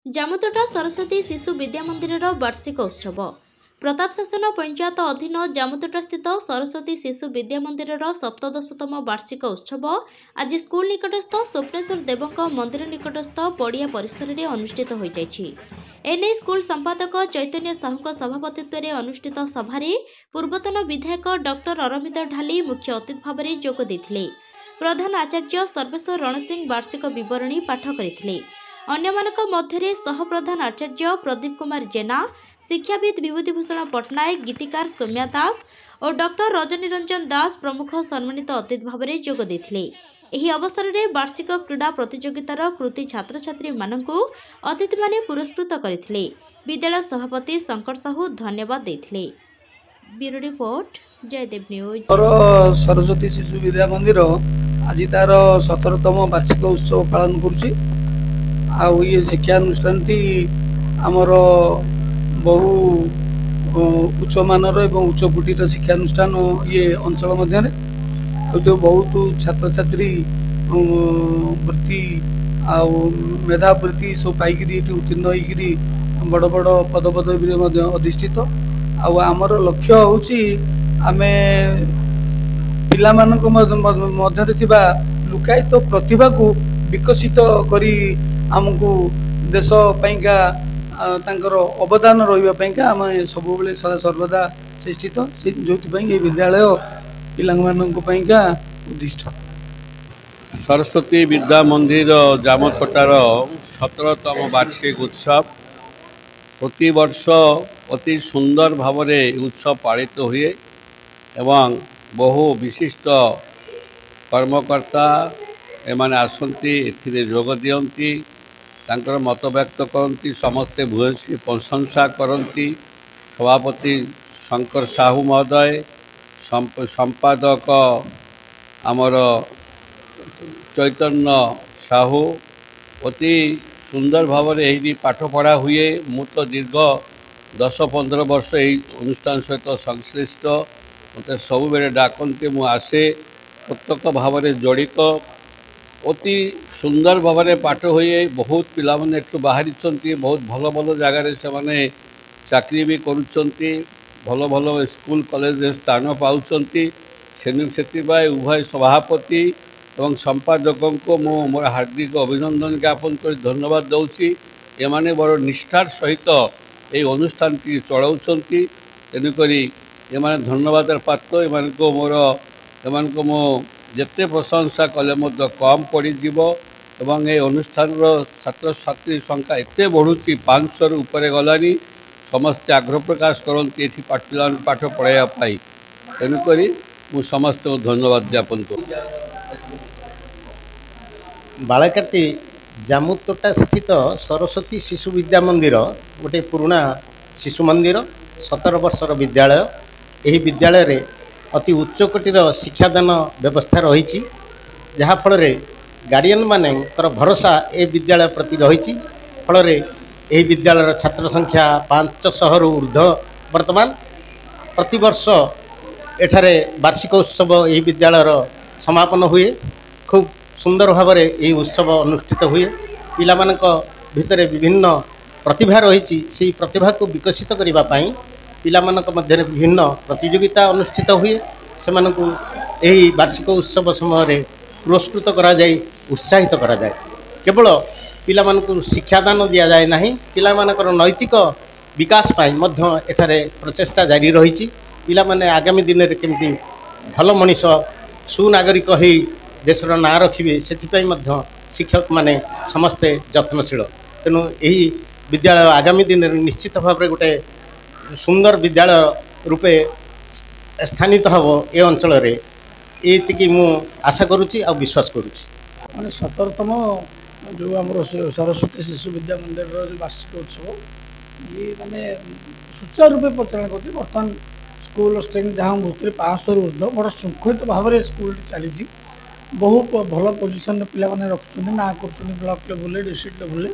ଜାମୁତୋଟା ସରସ୍ୱତୀ ଶିଶୁ ବିଦ୍ୟା ମନ୍ଦିରର ବାର୍ଷିକ ଉତ୍ସବ। ପ୍ରତାପ ଶାସନ ପଞ୍ଚାୟତ ଅଧୀନ ଜାମୁତୋଟାସ୍ଥିତ ସରସ୍ୱତୀ ଶିଶୁ ବିଦ୍ୟା ମନ୍ଦିରର ସପ୍ତଦଶତମ ବାର୍ଷିକ ଉତ୍ସବ ଆଜି ସ୍କୁଲ ନିକଟସ୍ଥ ସ୍ୱପ୍ନେଶ୍ୱର ଦେବଙ୍କ ମନ୍ଦିର ନିକଟସ୍ଥ ପଡ଼ିଆ ପରିସରରେ ଅନୁଷ୍ଠିତ ହୋଇଯାଇଛି। ଏନେଇ ସ୍କୁଲ ସମ୍ପାଦକ ଚୈତନ୍ୟ ସାହୁଙ୍କ ସଭାପତିତ୍ୱରେ ଅନୁଷ୍ଠିତ ସଭାରେ ପୂର୍ବତନ ବିଧାୟକ ଡକ୍ଟର ଅରବିନ୍ଦ ଢାଲି ମୁଖ୍ୟ ଅତିଥି ଭାବରେ ଯୋଗ ଦେଇଥିଲେ। ପ୍ରଧାନ ଆଚାର୍ଯ୍ୟ ସର୍ବେଶ୍ୱର ରଣସିଂ ବାର୍ଷିକ ବିବରଣୀ ପାଠ କରିଥିଲେ। ଅନ୍ୟମାନଙ୍କ ମଧ୍ୟରେ ସହପ୍ରଧାନ ଆଚାର୍ଯ୍ୟ ପ୍ରଦୀପ କୁମାର ଜେନା, ଶିକ୍ଷାବିତ ବିଭୂତିଭୂଷଣ ପଟ୍ଟନାୟକ, ଗୀତିକାର ସୌମ୍ୟା ଦାସ ଓ ଡକ୍ଟର ରଜନୀରଞ୍ଜନ ଦାସ ପ୍ରମୁଖ ସମ୍ମାନିତ ଅତିଥି ଭାବରେ ଯୋଗ ଦେଇଥିଲେ। ଏହି ଅବସରରେ ବାର୍ଷିକ କ୍ରୀଡ଼ା ପ୍ରତିଯୋଗିତାର କୃତି ଛାତ୍ରଛାତ୍ରୀମାନଙ୍କୁ ଅତିଥିମାନେ ପୁରସ୍କୃତ କରିଥିଲେ। ବିଦ୍ୟାଳୟ ସଭାପତି ଶଙ୍କର ସାହୁ ଧନ୍ୟବାଦ ଦେଇଥିଲେ। Bureau report, Jaydev News. Saraswati Shishu Vidya ମନ୍ଦିର ଆଜି ତାର 17ତମ ବାର୍ଷିକ ଉତ୍ସବ ପାଳନ କରୁଛି। ଆଉ ये ଶିକ୍ଷାନୁଷ୍ଠାନଟି ଆମର ବହୁ ଉଚ୍ଚ ମାନର ଏବଂ ଉଚ୍ଚ କୋଟିର ଶିକ୍ଷାନୁଷ୍ଠାନ ये ଅଞ୍ଚଳ ମଧ୍ୟରେ ଆଉ ବହୁତ ଛାତ୍ରଛାତ୍ରୀ ବୃତ୍ତି ଆଉ ମେଧାବୃତ୍ତି ସବୁ ପାଇକିରି ଏଠି ଉତ୍ତୀର୍ଣ୍ଣ ହେଇକିରି ବଡ଼ ବଡ଼ ପଦପଦବୀରେ ମଧ୍ୟ ଅଧିଷ୍ଠିତ। ଆଉ ଆମର ଲକ୍ଷ୍ୟ ହେଉଛି ଆମେ ପିଲାମାନଙ୍କ ମଧ୍ୟରେ ଥିବା ଲୁକାୟିତ ପ୍ରତିଭାକୁ ବିକଶିତ କରି ଆମକୁ ଦେଶ ପାଇଁକା ତାଙ୍କର ଅବଦାନ ରହିବା ପାଇଁକା ଆମେ ସବୁବେଳେ ସଦାସର୍ବଦା ଚେଷ୍ଟିତ। ଯେଉଁଥିପାଇଁ ଏ ବିଦ୍ୟାଳୟ ପିଲାମାନଙ୍କ ପାଇଁକା ଉଦ୍ଦିଷ୍ଟ। सरस्वती विद्या मंदिर जामतोटार 17तम वार्षिक उत्सव प्रति वर्ष अति सुंदर भाव उत्सव पालित हुए एवं बहु विशिष्ट कर्मकर्ता एमाने आसंती एथिरे जोग दियंती तांकर मत व्यक्त करती समस्ते भूयसी प्रशंसा करती। सभापति शंकर साहू महोदय, संपादक आमर चैतन्य साहू अति सुंदर भाव में पाठ पढ़ा हुए। मु तो दीर्घ 10-15 वर्ष यही अनुष्ठान सहित संश्लिष्ट। मत सब बेले डाकती मु आसे प्रत्यक्ष भाव में जड़ित। अति सुंदर भाव में पाठ हुए। बहुत पिला माने बाहरी बहुत भल भल जगार से माने चाकरी भी करुँच भल भल स्कूल कॉलेज स्थान पाँच से उभय सभापति एवं संपादक को मो मोर हार्दिक अभिनंदन ज्ञापन कर धन्यवाद दूसरी। एमाने बड़ निष्ठार सहित ये अनुष्ठान की चलाउछंती। तेणुक एमाने धन्यवाद पात्र। एमानको मो जेते प्रशंसा कले मध्य कम पड़ीजिव। एवं ये अनुष्ठान छात्र छात्री संख्या एते बढ़ुची 500 ऊपर गलानी। समस्ते आग्रह प्रकाश करती पिला पाठ पढ़ाई। तेणुक मु समस्त धन्यवाद ज्ञापन कर। बालकाटी जामुतोटा स्थित सरस्वती शिशु विद्या मंदिर गोटे पुराणा शिशु मंदिर 17 वर्षर विद्यालय। यही विद्यालय रे अति उच्च कोटीर शिक्षादान व्यवस्था रही जहाँफल गार्डियन मानकर भरोसा ए विद्यालय प्रति रही। फल यही विद्यालय छात्र संख्या 500 रु ऊर्ध्व। वर्तमान प्रतिवर्ष एठारे वार्षिक उत्सव यही विद्यालय समापन हुए। खूब सुंदर भाव में यही उत्सव अनुष्ठित हुए। पिला भितर विभिन्न प्रतिभा रही से प्रतिभा को विकसित करने पिला मध्य विभिन्न प्रतियोगिता अनुष्ठित हुए। से यही वार्षिक उत्सव समय पुरस्कृत करा जाए, उत्साहित करा जाए। केवल पिला शिक्षादान दि जाए ना, पिला नैतिक विकास एठारे प्रचेष्टा जारी रही। पिला माने आगामी दिन में केमती भल मनीष सुनागरिक हो देशर ना रखिए से शिक्षक माने समस्ते यत्नशील। तेणु यही विद्यालय आगामी दिन में निश्चित भाव में गोटे सुंदर विद्यालय रूपे स्थानित हम ए अंचल ये मु आशा करुच्ची आ विश्वास करुच्ची। मैंने 17तम जो आम सरस्वती शिशु विद्या मंदिर वार्षिक उत्सव ये माने सुचारू रूपे परिचालन कर। बर्तमान स्कूल स्ट्रेंथ जहाँ भूतरे 500 रु ऊर्ध्व बड़ा श्रृंखलित भाव में स्कूल चली बहुत भल पोजिशन पिला रखुच्च ना कर ब्लॉक लेवल डिस्ट्रिक्ट लेवल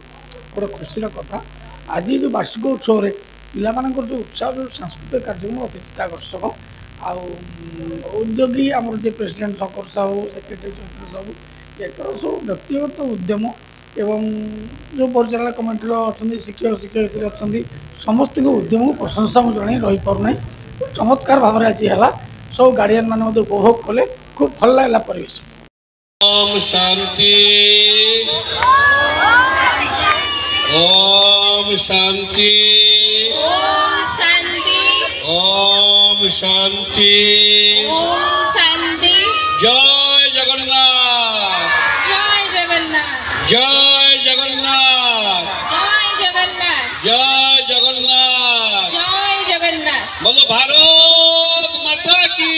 बड़ा खुशी कथा। आज जो वार्षिक उत्सव पिला जो उत्साह जो सांस्कृतिक कार्यक्रम अति चित्ताकर्षक उद्योगी आमर जे प्रेसिडेंट शंकर साहू सेक्रेटरी चैत्र साहू एक सब व्यक्तिगत उद्यम एवं जो परिचालना कमिटी अच्छा शिक्षक शिक्षयित्री अच्छा समस्त उद्यम को प्रशंसा मुझे रही पारना चमत्कार भाव में आज है सब गार्डियन मान उपभोग कले खूब भल लगा परिवेश। ओम शांति ओम शांति ओम शांति ओम शांति ओम शांति। जय जगन्नाथ जय जगन्नाथ जय जगन्नाथ जय जगन्नाथ जय जगन्नाथ जय जगन्नाथ। बोलो भारत माता की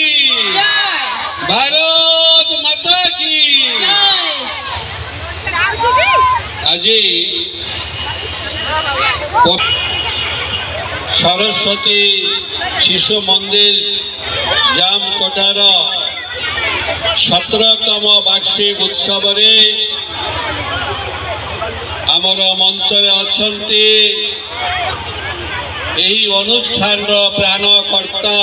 जय भारत माता की जय। आज सरस्वती शिशु मंदिर जामकोटार 17तम वार्षिक उत्सव आमर मंच अच्छी यही अनुष्ठान प्राणकर्ता